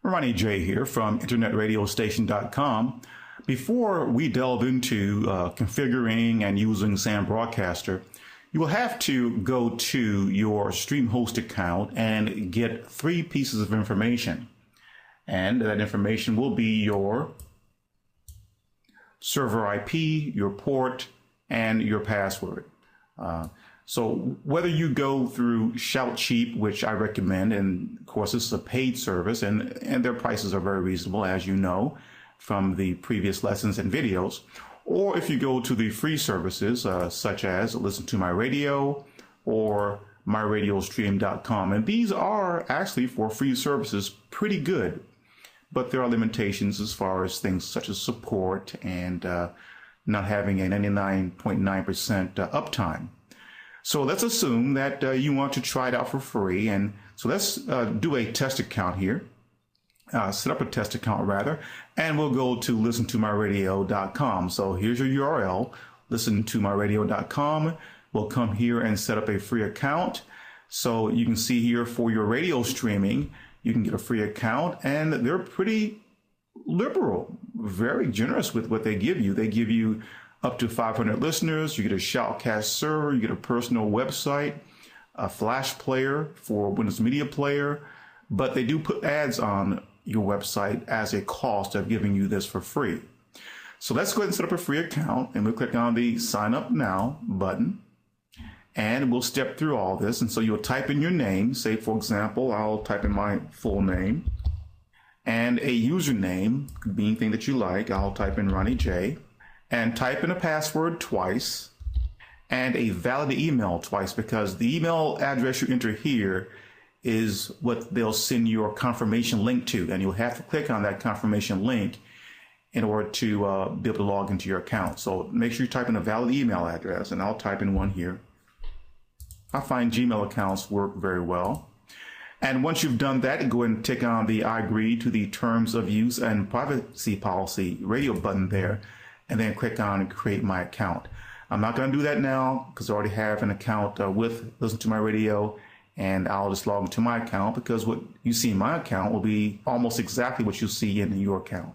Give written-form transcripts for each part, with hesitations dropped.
Ronnie J here from internetradiostation.com. Before we delve into configuring and using SAM Broadcaster, you will have to go to your Stream Host account and get 3 pieces of information. And that information will be your server IP, your port, and your password. So whether you go through ShoutCheap, which I recommend, and of course this is a paid service, and their prices are very reasonable, as you know from the previous lessons and videos, or if you go to the free services such as Listen to My Radio or myradiostream.com, and these are actually, for free services, pretty good, but there are limitations as far as things such as support and not having a 99.9% uptime. So let's assume that you want to try it out for free. And so let's do a test account here, set up a test account rather, and we'll go to listentomyradio.com. So here's your URL, listentomyradio.com. We'll come here and set up a free account. So you can see here for your radio streaming, you can get a free account, and they're pretty liberal, very generous with what they give you. They give you up to 500 listeners, you get a SHOUTcast server, you get a personal website, a flash player for Windows Media Player, but they do put ads on your website as a cost of giving you this for free. So let's go ahead and set up a free account, and we'll click on the Sign Up Now button, and we'll step through all this. And so you'll type in your name, say for example, I'll type in my full name, and a username, could be anything that you like. I'll type in Ronnie J, and type in a password twice and a valid email twice, because the email address you enter here is what they'll send your confirmation link to, and you'll have to click on that confirmation link in order to be able to log into your account. So make sure you type in a valid email address, and I'll type in one here. I find Gmail accounts work very well. And once you've done that, go ahead and tick on the I agree to the terms of use and privacy policy radio button there, and then click on create my account. I'm not going to do that now because I already have an account with Listen to My Radio, and I'll just log into my account, because what you see in my account will be almost exactly what you see in your account.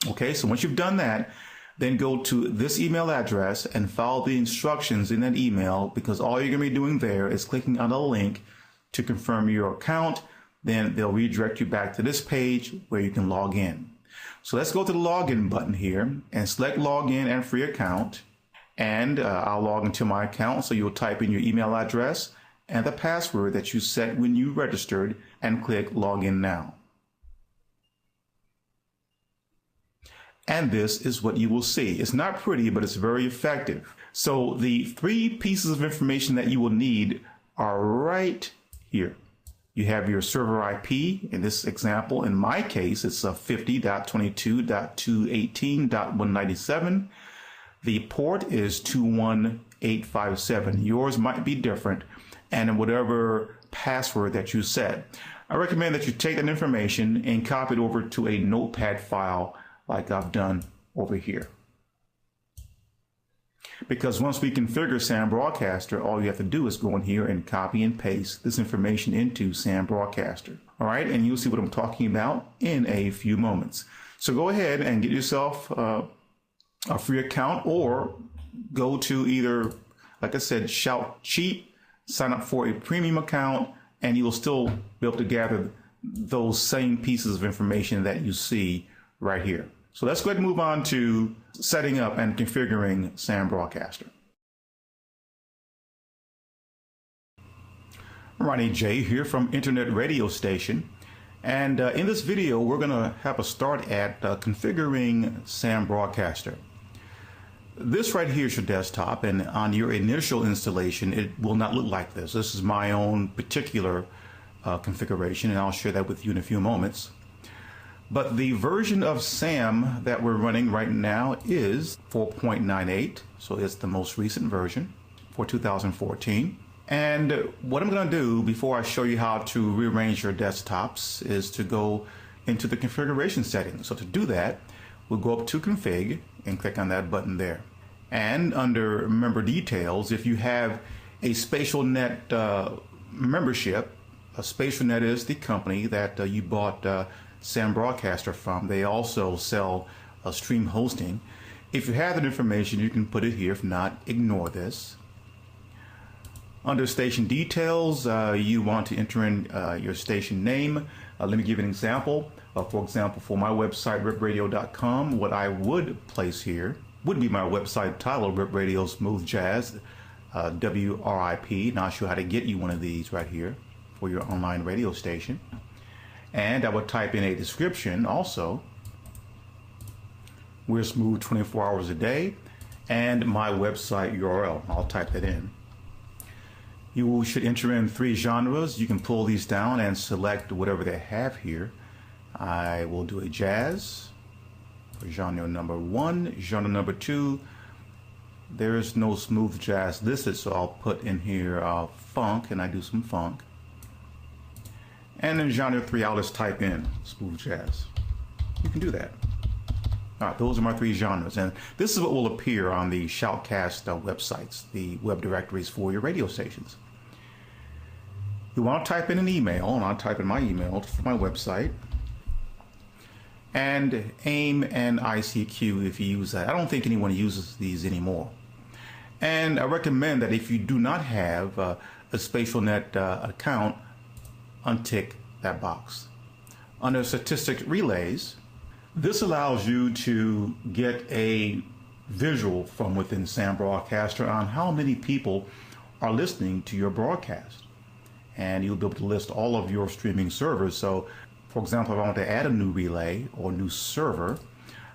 Okay, so once you've done that, then go to this email address and follow the instructions in that email, because all you're going to be doing there is clicking on a link to confirm your account. Then they'll redirect you back to this page where you can log in. So let's go to the login button here and select login and free account. And I'll log into my account. So you'll type in your email address and the password that you set when you registered, and click login now. And this is what you will see. It's not pretty, but it's very effective. So the 3 pieces of information that you will need are right here. You have your server IP. In this example, in my case, it's 50.22.218.197. The port is 21857. Yours might be different, and whatever password that you set. I recommend that you take that information and copy it over to a notepad file like I've done over here. Because once we configure SAM Broadcaster, all you have to do is go in here and copy and paste this information into SAM Broadcaster. All right, and you'll see what I'm talking about in a few moments. So go ahead and get yourself a free account, or go to either, like I said, ShoutCheap, sign up for a premium account, and you will still be able to gather those same pieces of information that you see right here. So let's go ahead and move on to setting up and configuring SAM Broadcaster. Ronnie J here from Internet Radio Station, and in this video we're going to have a start at configuring SAM Broadcaster. This right here is your desktop, and on your initial installation it will not look like this. This is my own particular configuration, and I'll share that with you in a few moments. But the version of SAM that we're running right now is 4.98, so it's the most recent version for 2014. And what I'm going to do before I show you how to rearrange your desktops is to go into the configuration settings. So to do that, we'll go up to Config and click on that button there. And under Member Details, if you have a SpatialNet membership, SpatialNet is the company that you bought Sam Broadcaster from. They also sell stream hosting. If you have that information, you can put it here. If not, ignore this. Under station details, you want to enter in your station name. Let me give you an example. For example, for my website, ripradio.com, what I would place here would be my website title, Rip Radio Smooth Jazz, WRIP. Now I'll show you how to get you one of these right here for your online radio station. And I would type in a description also. We're smooth 24 hours a day, and my website URL. I'll type that in. You should enter in 3 genres. You can pull these down and select whatever they have here. I will do a jazz for genre number 1. Genre number 2, there is no smooth jazz listed, so I'll put in here funk, and I do some funk. And in genre 3, I'll just type in smooth jazz. You can do that. All right, those are my 3 genres, and this is what will appear on the SHOUTcast websites, the web directories for your radio stations. You want to type in an email, and I'll type in my email for my website, and AIM and ICQ if you use that. I don't think anyone uses these anymore. And I recommend that if you do not have a SpatialNet account, untick that box. Under statistic relays, this allows you to get a visual from within Sam Broadcaster on how many people are listening to your broadcast. And you'll be able to list all of your streaming servers. So, for example, if I want to add a new relay or new server,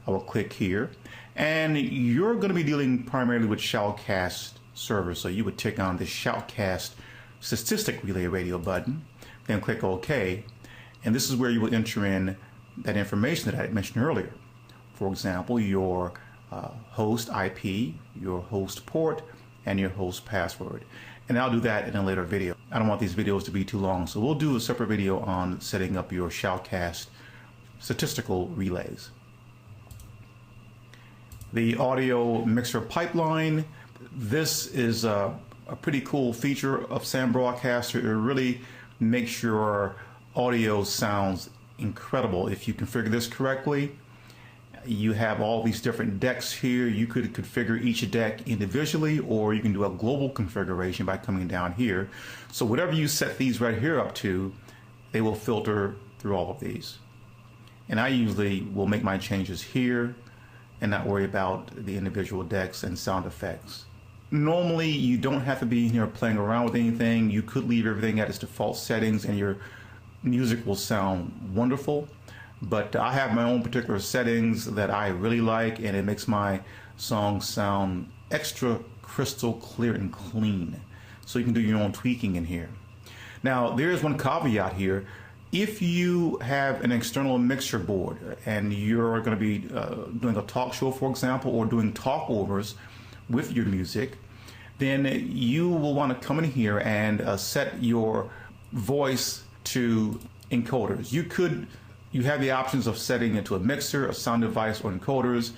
I will click here. And you're going to be dealing primarily with SHOUTcast servers. So you would tick on the SHOUTcast statistic relay radio button, then click OK. And this is where you will enter in that information that I mentioned earlier. For example, your host IP, your host port, and your host password. And I'll do that in a later video. I don't want these videos to be too long, so we'll do a separate video on setting up your SHOUTcast statistical relays. The audio mixer pipeline. This is a pretty cool feature of Sam Broadcaster. It really makes your audio sounds incredible. If you configure this correctly, you have all these different decks here. You could configure each deck individually, or you can do a global configuration by coming down here. So whatever you set these right here up to, they will filter through all of these. And I usually will make my changes here and not worry about the individual decks and sound effects. Normally, you don't have to be in here playing around with anything. You could leave everything at its default settings and your music will sound wonderful. But I have my own particular settings that I really like, and it makes my songs sound extra crystal clear and clean. So you can do your own tweaking in here. Now, there's one caveat here. If you have an external mixer board and you're going to be doing a talk show, for example, or doing talkovers with your music, then you will want to come in here and set your voice to encoders. You have the options of setting it to a mixer, a sound device, or encoders.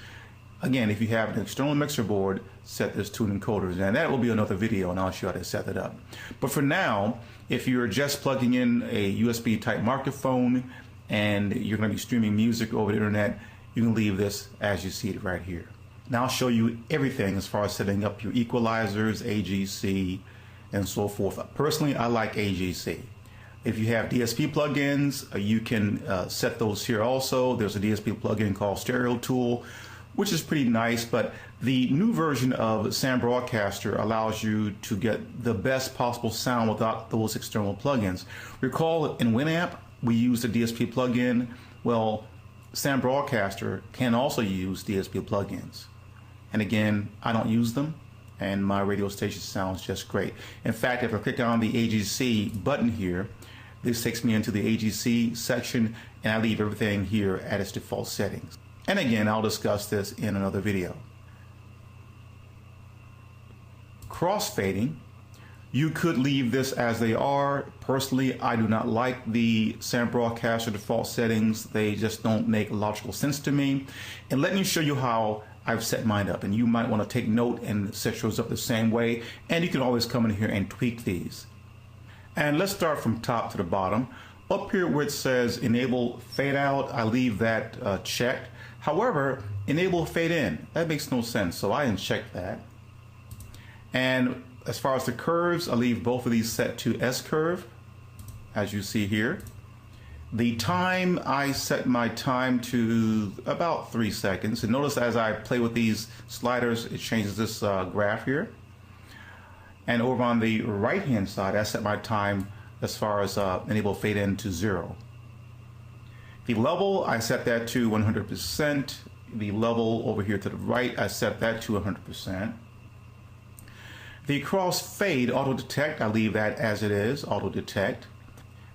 Again, if you have an external mixer board, set this to encoders, and that will be another video, and I'll show you how to set that up. But for now, if you're just plugging in a USB type microphone and you're going to be streaming music over the internet, you can leave this as you see it right here. Now I'll show you everything as far as setting up your equalizers, AGC, and so forth. Personally, I like AGC. If you have DSP plugins, you can set those here also. There's a DSP plugin called Stereo Tool, which is pretty nice, but the new version of Sam Broadcaster allows you to get the best possible sound without those external plugins. Recall in Winamp, we used a DSP plugin. Well, Sam Broadcaster can also use DSP plugins. And again, I don't use them, and my radio station sounds just great. In fact, if I click on the AGC button here, this takes me into the AGC section, and I leave everything here at its default settings. And again, I'll discuss this in another video. Crossfading, you could leave this as they are. Personally, I do not like the Sam Broadcaster default settings. They just don't make logical sense to me. And let me show you how I've set mine up, and you might want to take note and set yours up the same way, and you can always come in here and tweak these. And let's start from top to the bottom. Up here where it says enable fade out, I leave that checked. However, enable fade in, that makes no sense, so I uncheck that. And as far as the curves, I leave both of these set to S curve, as you see here. The time, I set my time to about 3 seconds. And notice as I play with these sliders, it changes this graph here. And over on the right hand side, I set my time as far as enable fade in to 0. The level, I set that to 100%. The level over here to the right, I set that to 100%. The crossfade auto detect, I leave that as it is, auto detect.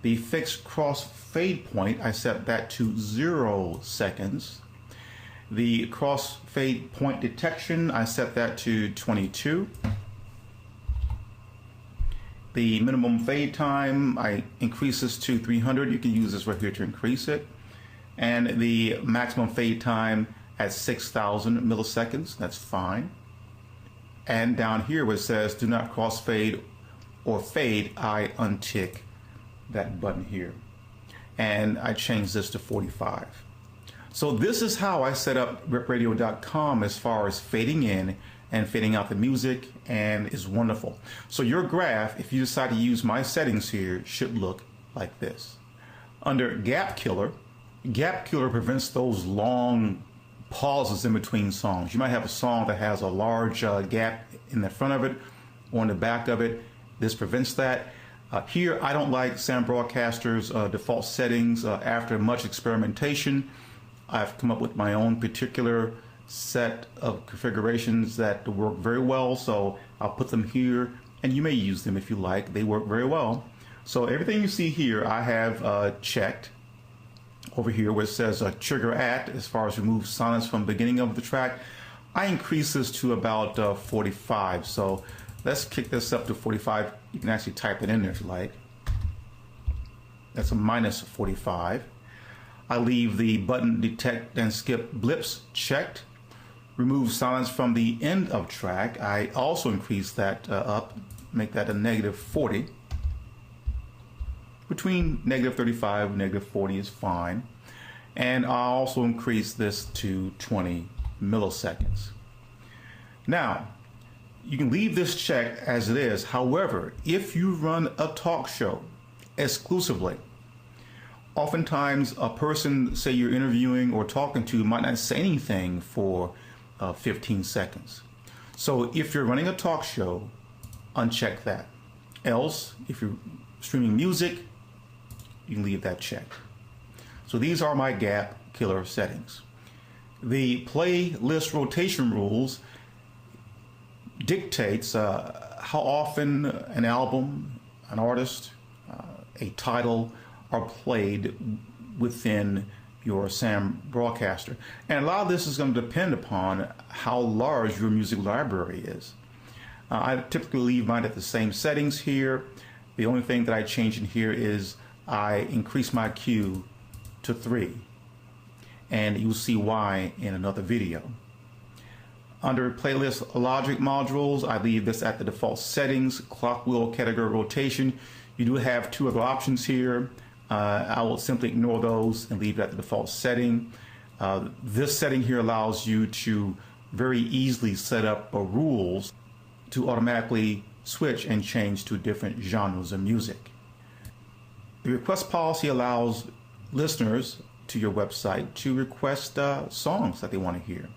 The fixed crossfade point, I set that to 0 seconds. The crossfade point detection, I set that to 22. The minimum fade time, I increase this to 300. You can use this right here to increase it. And the maximum fade time at 6,000 milliseconds, that's fine. And down here where it says do not crossfade or fade, I untick that button here. And I change this to 45. So this is how I set up ripradio.com as far as fading in and fading out the music, and is wonderful. So your graph, if you decide to use my settings here, should look like this. Under Gap Killer prevents those long pauses in between songs. You might have a song that has a large gap in the front of it or in the back of it. This prevents that. Here, I don't like Sound Broadcaster's default settings. After much experimentation, I've come up with my own particular set of configurations that work very well, so I'll put them here, and you may use them if you like. They work very well. So everything you see here, I have checked. Over here where it says trigger at, as far as remove silence from the beginning of the track, I increase this to about 45. So let's kick this up to 45. You can actually type it in there if you like. That's a minus 45. I leave the button detect and skip blips checked. Remove silence from the end of track. I also increase that up, make that a negative 40. Between negative 35 and negative 40 is fine. And I'll also increase this to 20 milliseconds. Now, you can leave this checked as it is. However, if you run a talk show exclusively, oftentimes a person, say you're interviewing or talking to, might not say anything for 15 seconds. So if you're running a talk show, uncheck that. Else, if you're streaming music, you can leave that checked. So these are my Gap Killer settings. The playlist rotation rules dictates how often an album, an artist, a title are played within your SAM broadcaster. And a lot of this is going to depend upon how large your music library is. I typically leave mine at the same settings here. The only thing that I change in here is I increase my queue to 3. And you'll see why in another video. Under playlist logic modules, I leave this at the default settings, clock wheel category rotation. You do have 2 other options here. I will simply ignore those and leave it at the default setting. This setting here allows you to very easily set up rules to automatically switch and change to different genres of music. The request policy allows listeners to your website to request songs that they want to hear.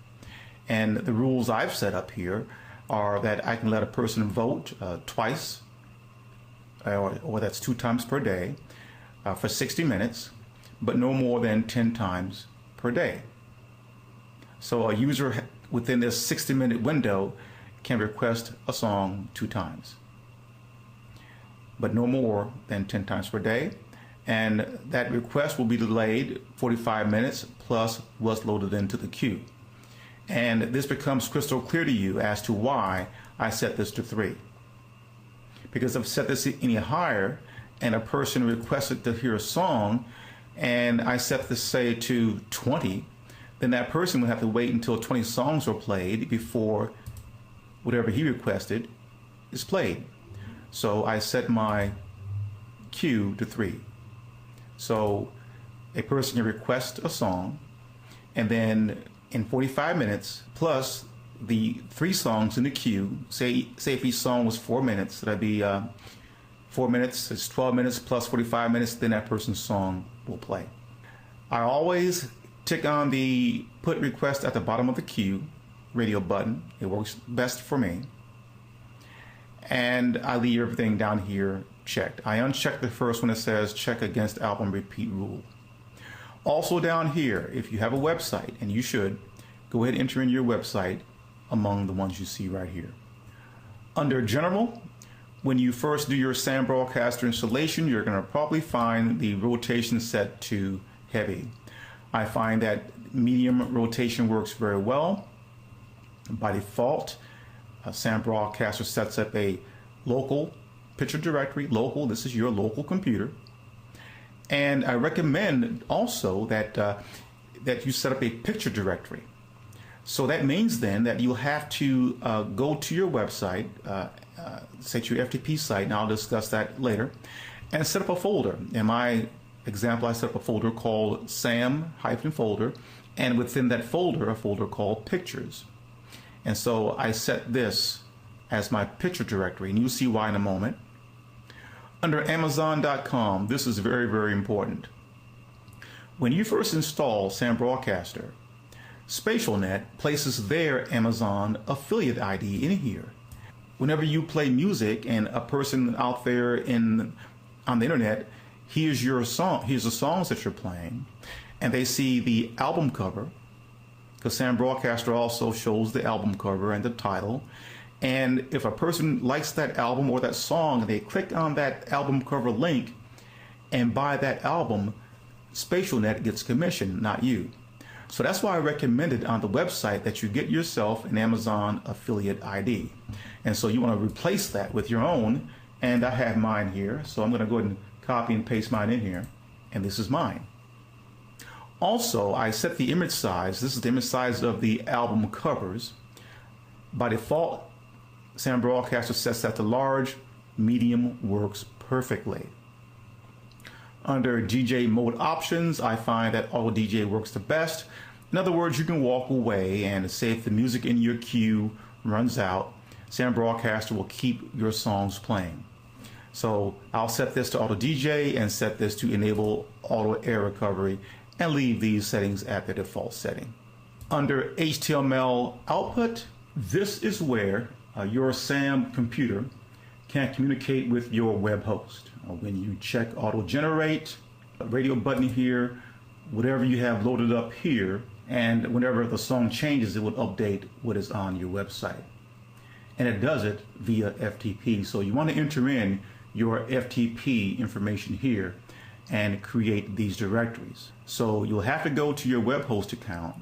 And the rules I've set up here are that I can let a person vote twice, or that's 2 times per day, for 60 minutes, but no more than 10 times per day. So a user within this 60-minute window can request a song 2 times, but no more than 10 times per day. And that request will be delayed 45 minutes plus what's loaded into the queue. And this becomes crystal clear to you as to why I set this to 3. Because if I set this any higher and a person requested to hear a song and I set this, say, to 20, then that person would have to wait until 20 songs are played before whatever he requested is played. So I set my queue to 3. So a person can request a song, and then in 45 minutes, plus the 3 songs in the queue, say if each song was 4 minutes, so that'd be 4 minutes, it's 12 minutes plus 45 minutes, then that person's song will play. I always tick on the put request at the bottom of the queue radio button. It works best for me. And I leave everything down here checked. I uncheck the first one that says check against album repeat rule. Also down here, if you have a website, and you should, go ahead and enter in your website among the ones you see right here. Under General, when you first do your SAM Broadcaster installation, you're going to probably find the rotation set to heavy. I find that medium rotation works very well. By default, SAM Broadcaster sets up a local picture directory. Local, this is your local computer. And I recommend also that that you set up a picture directory. So that means then that you'll have to go to your website, set your FTP site, and I'll discuss that later, and set up a folder. In my example, I set up a folder called SAM-folder, and within that folder, a folder called Pictures. And so I set this as my picture directory, and you'll see why in a moment. Under Amazon.com, this is very, very important. When you first install SAM Broadcaster, SpatialNet places their Amazon affiliate ID in here. Whenever you play music and a person out there on the internet hears your song, hears the songs that you're playing, and they see the album cover, because SAM Broadcaster also shows the album cover and the title, and if a person likes that album or that song, they click on that album cover link and buy that album, SpatialNet gets commission, not you. So that's why I recommended on the website that you get yourself an Amazon affiliate ID. And so you want to replace that with your own, and I have mine here. So I'm going to go ahead and copy and paste mine in here, and this is mine. Also, I set the image size. This is the image size of the album covers. By default, SAM Broadcaster sets that to large. Medium works perfectly. Under DJ mode options, I find that Auto DJ works the best. In other words, you can walk away, and say if the music in your queue runs out, SAM Broadcaster will keep your songs playing. So I'll set this to Auto DJ and set this to enable auto air recovery, and leave these settings at the default setting. Under HTML output, this is where your SAM computer can communicate with your web host. When you check auto generate, radio button here, whatever you have loaded up here, and whenever the song changes, it will update what is on your website. And it does it via FTP. So you want to enter in your FTP information here and create these directories. So you'll have to go to your web host account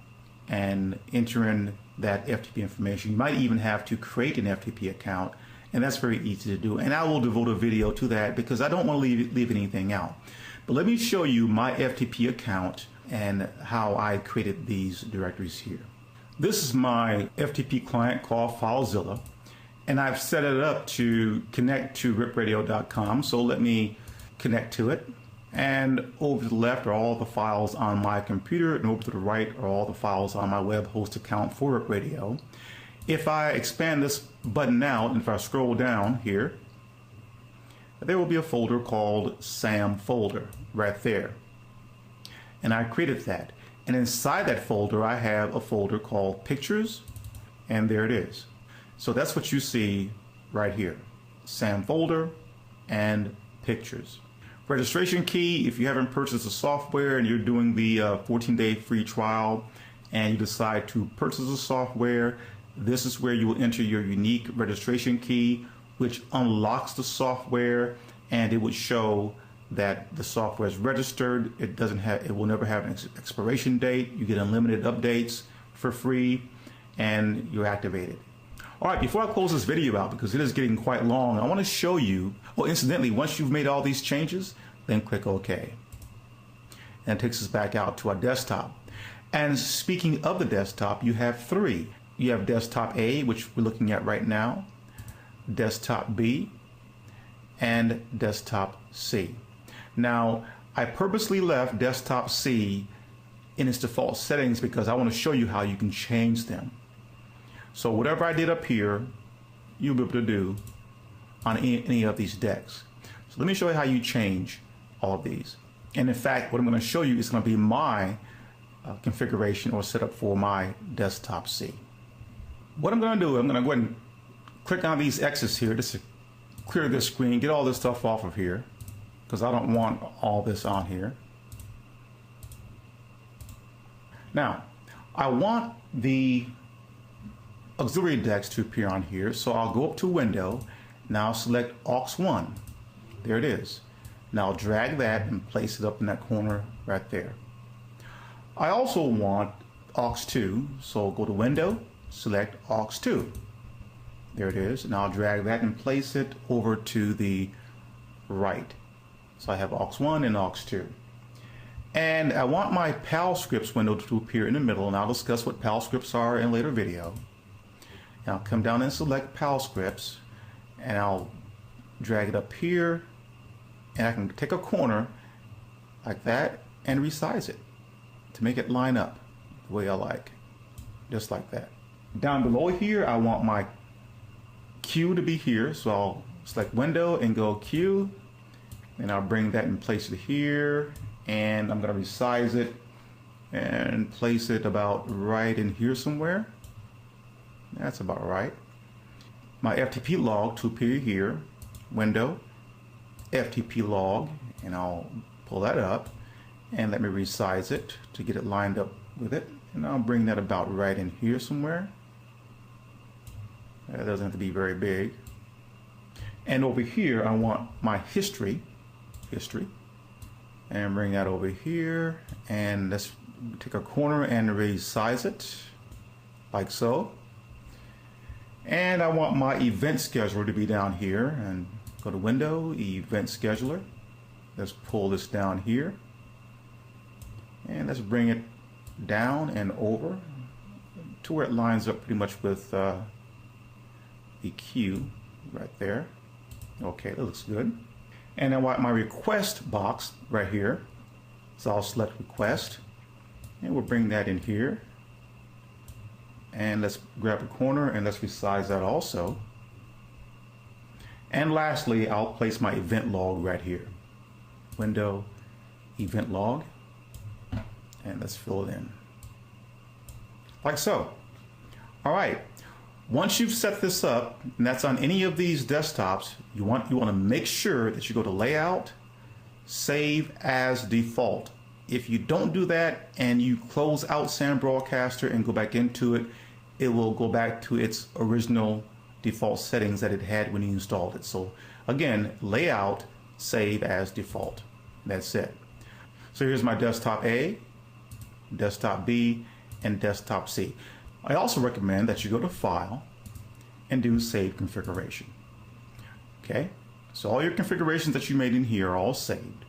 and enter in that FTP information. You might even have to create an FTP account, and that's very easy to do. And I will devote a video to that because I don't want to leave anything out. But let me show you my FTP account and how I created these directories here. This is my FTP client called FileZilla, and I've set it up to connect to ripradio.com. So let me connect to it. And over to the left are all the files on my computer, and over to the right are all the files on my web host account for Rip Radio. If I expand this button out, and if I scroll down here, there will be a folder called SAM folder right there. And I created that. And inside that folder, I have a folder called Pictures, and there it is. So that's what you see right here, SAM folder and Pictures. Registration key, if you haven't purchased the software and you're doing the 14-day free trial and you decide to purchase the software, this is where you will enter your unique registration key, which unlocks the software, and it would show that the software is registered. It will never have an expiration date. You get unlimited updates for free, and you're activated. All right, before I close this video out, because it is getting quite long, I want to show you, well, incidentally, once you've made all these changes, then click OK. And it takes us back out to our desktop. And speaking of the desktop, you have 3. You have desktop A, which we're looking at right now, desktop B, and desktop C. Now, I purposely left desktop C in its default settings because I want to show you how you can change them. So whatever I did up here, you'll be able to do on any of these decks. So let me show you how you change all of these. And in fact, what I'm going to show you is going to be my configuration or setup for my desktop C. What I'm going to do, I'm going to go ahead and click on these X's here just to clear this screen, get all this stuff off of here, because I don't want all this on here. Now, I want the auxiliary decks to appear on here, so I'll go up to Window, now select aux1. There it is. Now drag that and place it up in that corner right there. I also want aux2, so go to Window, select aux2. There it is. Now I'll drag that and place it over to the right. So I have aux1 and aux2. And I want my PAL scripts window to appear in the middle, and I'll discuss what PAL scripts are in a later video. And I'll come down and select PAL scripts, and I'll drag it up here, and I can take a corner like that and resize it to make it line up the way I like, just like that. Down below here, I want my Q to be here, so I'll select Window and go Q, and I'll bring that and place it here, and I'm going to resize it and place it about right in here somewhere. That's about right. My FTP log to appear here, Window, FTP log, and I'll pull that up and let me resize it to get it lined up with it, and I'll bring that about right in here somewhere. That doesn't have to be very big. And over here I want my history, and bring that over here, and let's take a corner and resize it like so. And I want my event scheduler to be down here, and go to Window, Event Scheduler. Let's pull this down here, and let's bring it down and over to where it lines up pretty much with the queue right there. Okay, that looks good. And I want my request box right here, so I'll select request, and we'll bring that in here, and let's grab a corner and let's resize that also. And lastly, I'll place my event log right here. Window, event log, and let's fill it in like so. All right, once you've set this up, and that's on any of these desktops, you want to make sure that you go to Layout, Save as Default. If you don't do that and you close out Sam Broadcaster and go back into it, it will go back to its original default settings that it had when you installed it. So again, Layout, Save as Default. That's it. So here's my desktop A, desktop B, and desktop C. I also recommend that you go to File and do Save Configuration. Okay, so all your configurations that you made in here are all saved.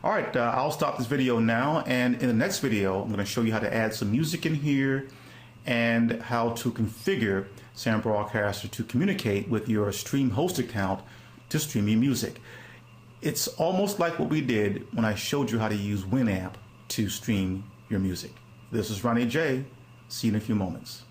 All right, I'll stop this video now, and in the next video, I'm going to show you how to add some music in here and how to configure Sam Broadcaster to communicate with your Stream Host account to stream your music. It's almost like what we did when I showed you how to use Winamp to stream your music. This is Ronnie J. See you in a few moments.